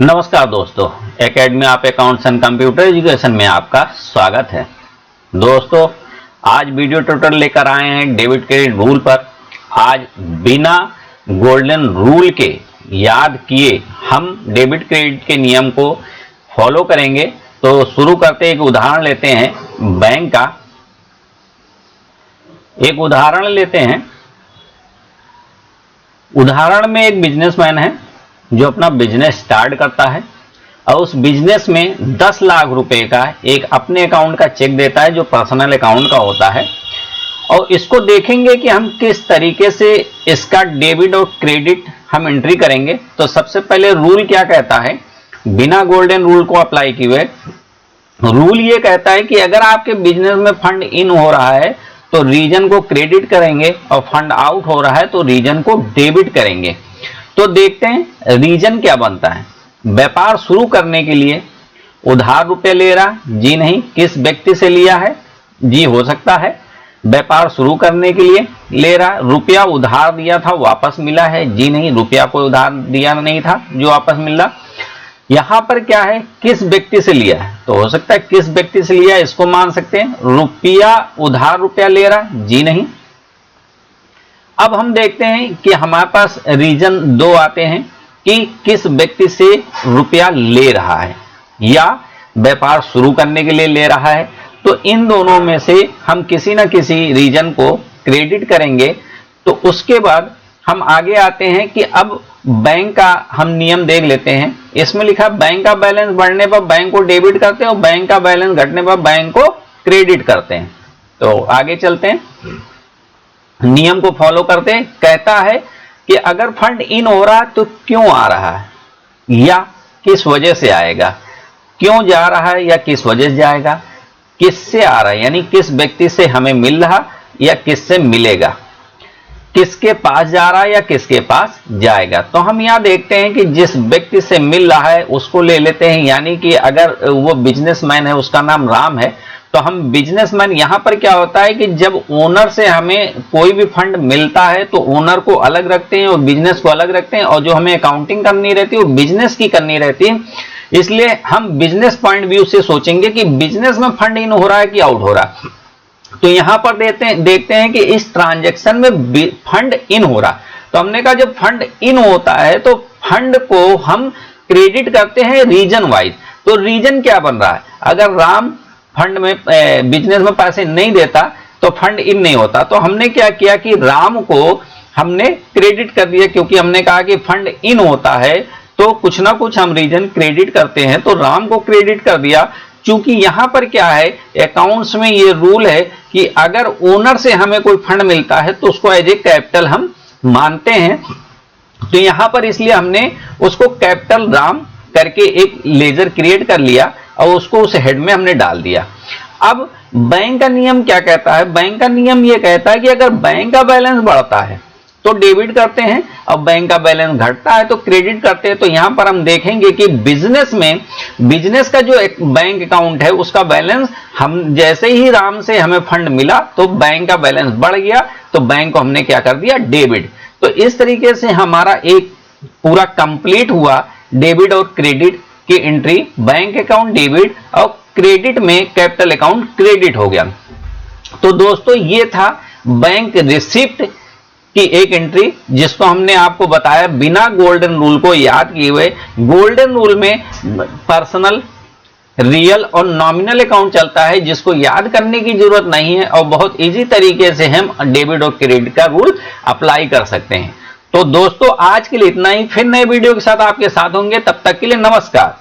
नमस्कार दोस्तों, academy of accounts and computer education में आपका स्वागत है। दोस्तों, आज वीडियो ट्यूटोरियल लेकर आए हैं डेबिट क्रेडिट रूल पर। आज बिना गोल्डन रूल के याद किए हम डेबिट क्रेडिट के नियम को फॉलो करेंगे। तो शुरू करते एक उदाहरण लेते हैं बैंक का। एक उदाहरण लेते हैं। उदाहरण में एक बिजनेसमैन है जो अपना बिजनेस स्टार्ट करता है और उस बिजनेस में 10 लाख रुपए का एक अपने अकाउंट का चेक देता है जो पर्सनल अकाउंट का होता है। और इसको देखेंगे कि हम किस तरीके से इसका डेबिट और क्रेडिट हम एंट्री करेंगे। तो सबसे पहले रूल क्या कहता है, बिना गोल्डन रूल को अप्लाई किए रूल ये कहता है कि अगर आपके बिजनेस में फंड इन हो रहा है तो रीजन को क्रेडिट करेंगे और फंड आउट हो रहा है तो रीजन को डेबिट करेंगे। तो देखते हैं रीजन क्या बनता है। व्यापार शुरू करने के लिए उधार रुपए ले रहा, जी नहीं। किस व्यक्ति से लिया है, जी हो सकता है। व्यापार शुरू करने के लिए ले रहा, रुपया उधार दिया था वापस मिला है, जी नहीं। रुपया कोई उधार दिया नहीं था जो वापस मिल रहा। यहां पर क्या है, किस व्यक्ति से लिया है, तो हो सकता है किस व्यक्ति से लिया इसको मान सकते हैं। रुपया उधार रुपया ले रहा, जी नहीं। अब हम देखते हैं कि हमारे पास रीजन दो आते हैं कि किस व्यक्ति से रुपया ले रहा है या व्यापार शुरू करने के लिए ले रहा है। तो इन दोनों में से हम किसी न किसी रीजन को क्रेडिट करेंगे। तो उसके बाद हम आगे आते हैं कि अब बैंक का हम नियम देख लेते हैं। इसमें लिखा बैंक का बैलेंस बढ़ने पर बैंक को डेबिट करते हैं और बैंक का बैलेंस घटने पर बैंक को क्रेडिट करते हैं। तो आगे चलते हैं, नियम को फॉलो करते हैं। कहता है कि अगर फंड इन हो रहा है तो क्यों आ रहा है या किस वजह से आएगा, क्यों जा रहा है या किस वजह से जाएगा, किससे आ रहा है यानी किस व्यक्ति से हमें मिल रहा या किससे मिलेगा, किसके पास जा रहा है या किसके पास जाएगा। तो हम यहां देखते हैं कि जिस व्यक्ति से मिल रहा है उसको ले लेते हैं। यानी कि अगर वो बिजनेसमैन है, उसका नाम राम है, तो हम बिजनेसमैन, यहां पर क्या होता है कि जब ओनर से हमें कोई भी फंड मिलता है तो ओनर को अलग रखते हैं और बिजनेस को अलग रखते हैं, और जो हमें अकाउंटिंग करनी रहती है वो बिजनेस की करनी रहती है। इसलिए हम बिजनेस पॉइंट व्यू से सोचेंगे कि बिजनेस में फंड इन हो रहा है कि आउट हो रहा है। तो यहां पर देखते हैं कि इस ट्रांजैक्शन में फंड इन हो रहा। तो हमने कहा जब फंड इन होता है तो फंड को हम क्रेडिट करते हैं रीजन वाइज। तो रीजन क्या बन रहा है, अगर राम फंड में बिजनेस में पैसे नहीं देता तो फंड इन नहीं होता। तो हमने क्या किया कि राम को हमने क्रेडिट कर दिया, क्योंकि हमने कहा कि फंड इन होता है तो कुछ ना कुछ हम रीजन क्रेडिट करते हैं। तो राम को क्रेडिट कर दिया। चूंकि यहां पर क्या है, अकाउंट्स में ये रूल है कि अगर ओनर से हमें कोई फंड मिलता है तो उसको एज ए कैपिटल हम मानते हैं। तो यहां पर इसलिए हमने उसको कैपिटल राम करके एक लेजर क्रिएट कर लिया और उसको उस हेड में हमने डाल दिया। अब बैंक का नियम क्या कहता है, बैंक का नियम ये कहता है कि अगर बैंक का बैलेंस बढ़ता है तो डेबिट करते हैं और बैंक का बैलेंस घटता है तो क्रेडिट करते हैं। तो यहां पर हम देखेंगे कि बिजनेस में, बिजनेस का जो एक बैंक अकाउंट है उसका बैलेंस, हम जैसे ही राम से हमें फंड मिला तो बैंक का बैलेंस बढ़ गया तो बैंक को हमने क्या कर दिया, डेबिट। तो इस तरीके से हमारा एक पूरा कंप्लीट हुआ डेबिट और क्रेडिट की एंट्री। बैंक अकाउंट डेबिट और क्रेडिट में कैपिटल अकाउंट क्रेडिट हो गया। तो दोस्तों ये था बैंक रिसिप्ट की एक एंट्री जिसको हमने आपको बताया बिना गोल्डन रूल को याद किए हुए। गोल्डन रूल में पर्सनल, रियल और नॉमिनल अकाउंट चलता है जिसको याद करने की जरूरत नहीं है और बहुत इजी तरीके से हम डेबिट और क्रेडिट का रूल अप्लाई कर सकते हैं। तो दोस्तों आज के लिए इतना ही, फिर नए वीडियो के साथ आपके साथ होंगे, तब तक के लिए नमस्कार।